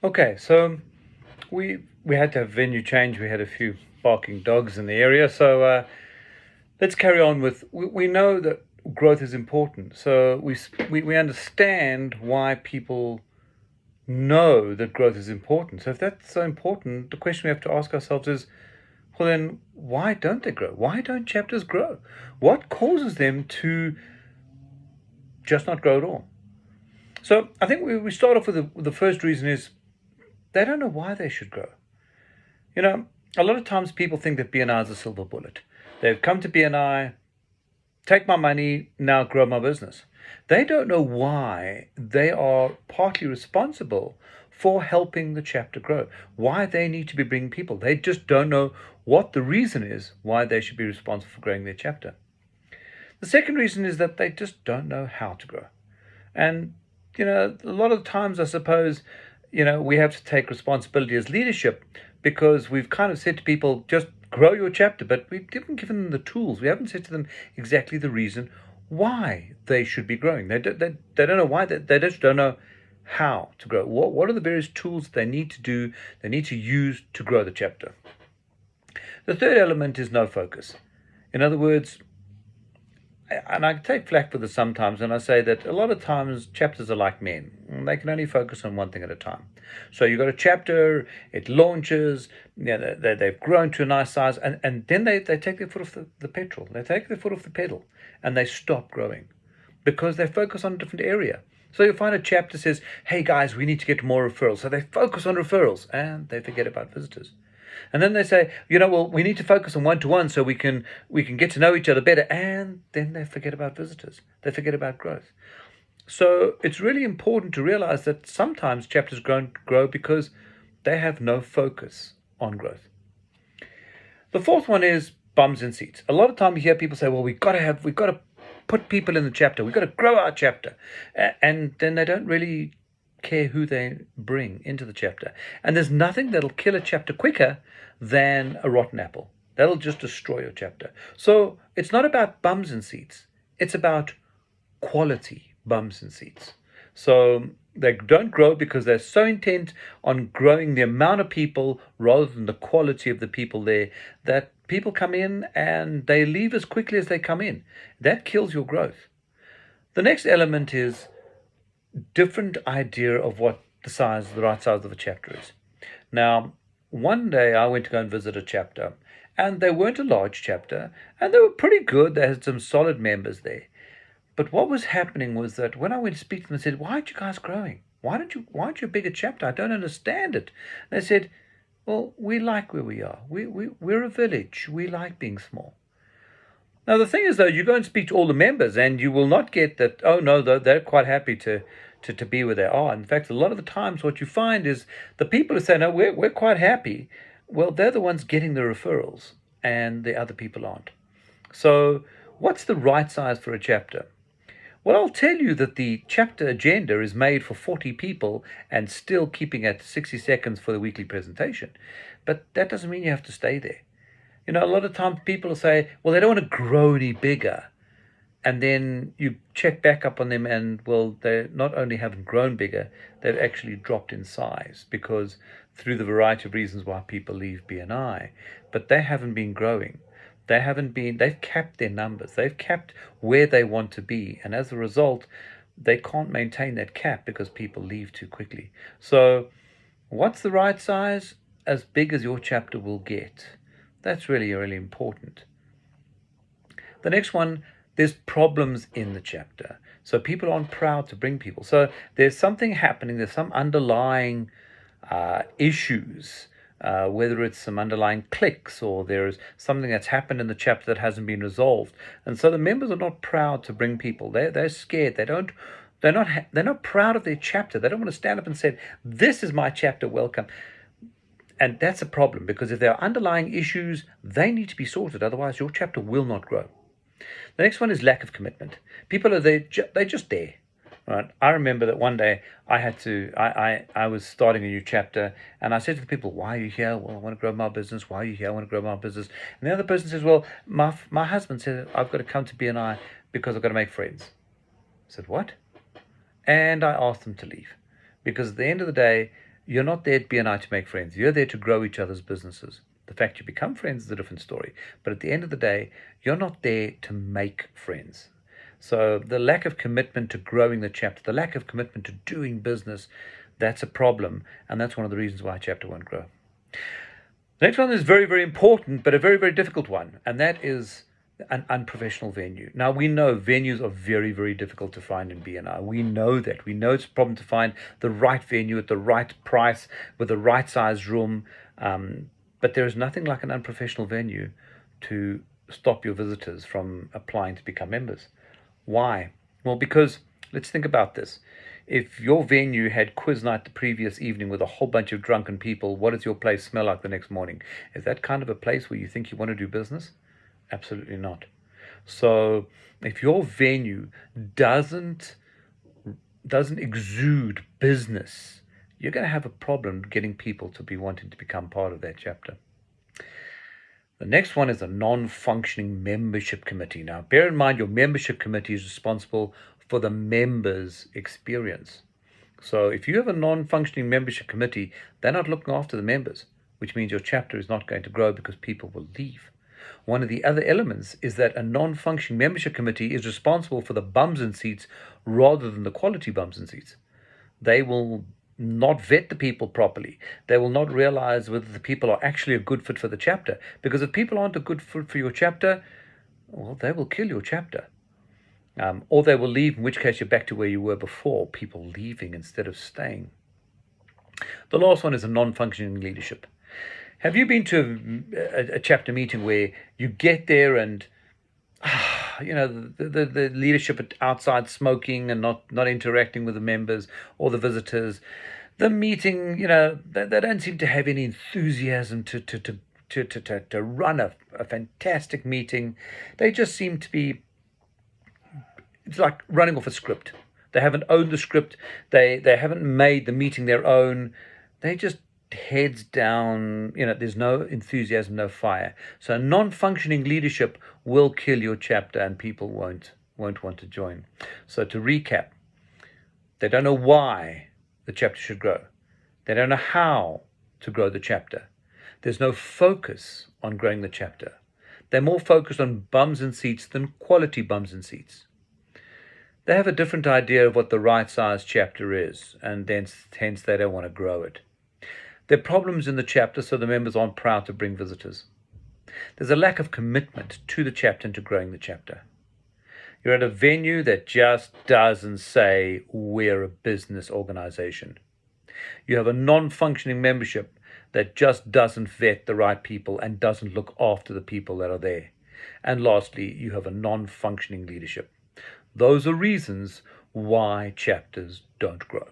Okay, so we had to have venue change. We had a few barking dogs in the area, so let's carry on with. We know that growth is important, so we understand why people know that growth is important. So if that's so important, the question we have to ask ourselves is, well, then why don't they grow? Why don't chapters grow? What causes them to just not grow at all? So I think we start off with the first reason is they don't know why they should grow. You know, a lot of times people think that BNI is a silver bullet. They've come to BNI, take my money, now grow my business. They don't know why they are partly responsible for helping the chapter grow, why they need to be bringing people. They just don't know what the reason is why they should be responsible for growing their chapter. The second reason is that they just don't know how to grow. And, a lot of times, I suppose, we have to take responsibility as leadership because we've kind of said to people, just grow your chapter, but we haven't given them the tools. We haven't said to them exactly the reason why they should be growing. They don't know why, they just don't know how to grow. What are the various tools they need to do, they need to use to grow the chapter? The third element is no focus. In other words, and I take flack for this sometimes, and I say that a lot of times chapters are like men. They can only focus on one thing at a time. So you've got a chapter, it launches, they've grown to a nice size, and then they take their foot off the petrol. They take their foot off the pedal, and they stop growing because they focus on a different area. So you'll find a chapter says, hey guys, we need to get more referrals. So they focus on referrals, and they forget about visitors. And then they say, well, we need to focus on one-to-one so we can get to know each other better. And then they forget about visitors. They forget about growth. So it's really important to realize that sometimes chapters grow because they have no focus on growth. The fourth one is bums in seats. A lot of time you hear people say, well, we've got to put people in the chapter. We've got to grow our chapter. And then they don't really care who they bring into the chapter. And there's nothing that'll kill a chapter quicker than a rotten apple. That'll just destroy your chapter. So it's not about bums and seats. It's about quality bums and seats. So they don't grow because they're so intent on growing the amount of people rather than the quality of the people there, that people come in and they leave as quickly as they come in. That kills your growth. The next element is different idea of what the right size of a chapter is. Now, one day I went to go and visit a chapter, and they weren't a large chapter, and they were pretty good. They had some solid members there. But what was happening was that when I went to speak to them, I said, why aren't you guys growing? Why aren't you a bigger chapter? I don't understand it. And they said, well, we like where we are. We're a village. We like being small. Now, the thing is, though, you go and speak to all the members, and you will not get that, oh, no, they're quite happy to be where they are. In fact, a lot of the times what you find is the people who say, no, we're quite happy, well, they're the ones getting the referrals, and the other people aren't. So what's the right size for a chapter? Well, I'll tell you that the chapter agenda is made for 40 people and still keeping at 60 seconds for the weekly presentation. But that doesn't mean you have to stay there. A lot of times people say, well, they don't want to grow any bigger. And then you check back up on them and, well, they not only haven't grown bigger, they've actually dropped in size because through the variety of reasons why people leave BNI, but they haven't been growing. They've capped their numbers. They've capped where they want to be. And as a result, they can't maintain that cap because people leave too quickly. So what's the right size? As big as your chapter will get. That's really, really important. The next one, there's problems in the chapter. So people aren't proud to bring people. So there's something happening. There's some underlying issues, whether it's some underlying cliques or there's something that's happened in the chapter that hasn't been resolved. And so the members are not proud to bring people. They're scared. They're not proud of their chapter. They don't want to stand up and say, this is my chapter, welcome. And that's a problem because if there are underlying issues, they need to be sorted. Otherwise, your chapter will not grow. The next one is lack of commitment. People are there, they're just there. Right? I remember that one day I was starting a new chapter and I said to the people, why are you here? Well, I want to grow my business. Why are you here? I want to grow my business. And the other person says, well, my husband said, I've got to come to BNI because I've got to make friends. I said, what? And I asked them to leave because at the end of the day, You're not there at BNI to make friends. You're there to grow each other's businesses. The fact you become friends is a different story. But at the end of the day, you're not there to make friends. So the lack of commitment to growing the chapter, the lack of commitment to doing business, that's a problem. And that's one of the reasons why a chapter won't grow. The next one is very, very important, but a very, very difficult one. And that is an unprofessional venue. Now, we know venues are very, very difficult to find in BNI. We know that. We know it's a problem to find the right venue at the right price with the right size room. But there is nothing like an unprofessional venue to stop your visitors from applying to become members. Why? Well, because let's think about this. If your venue had quiz night the previous evening with a whole bunch of drunken people, what does your place smell like the next morning? Is that kind of a place where you think you want to do business? Absolutely not. So if your venue doesn't exude business, you're going to have a problem getting people to be wanting to become part of that chapter. The next one is a non-functioning membership committee. Now, bear in mind your membership committee is responsible for the members' experience. So if you have a non-functioning membership committee, they're not looking after the members, which means your chapter is not going to grow because people will leave. One of the other elements is that a non-functioning membership committee is responsible for the bums and seats rather than the quality bums and seats. They will not vet the people properly. They will not realize whether the people are actually a good fit for the chapter. Because if people aren't a good fit for your chapter, well, they will kill your chapter. Or they will leave, in which case you're back to where you were before, people leaving instead of staying. The last one is a non-functioning leadership. Have you been to a chapter meeting where you get there and the leadership outside smoking and not interacting with the members or the visitors? The meeting, they don't seem to have any enthusiasm to run a fantastic meeting. They just seem to be, it's like running off a script. They haven't owned the script. They haven't made the meeting their own. They just heads down, there's no enthusiasm, no fire. So non-functioning leadership will kill your chapter and people won't want to join. So to recap, they don't know why the chapter should grow. They don't know how to grow the chapter. There's no focus on growing the chapter. They're more focused on bums and seats than quality bums and seats. They have a different idea of what the right size chapter is, and hence they don't want to grow it. There are problems in the chapter, so the members aren't proud to bring visitors. There's a lack of commitment to the chapter and to growing the chapter. You're at a venue that just doesn't say we're a business organization. You have a non-functioning membership that just doesn't vet the right people and doesn't look after the people that are there. And lastly, you have a non-functioning leadership. Those are reasons why chapters don't grow.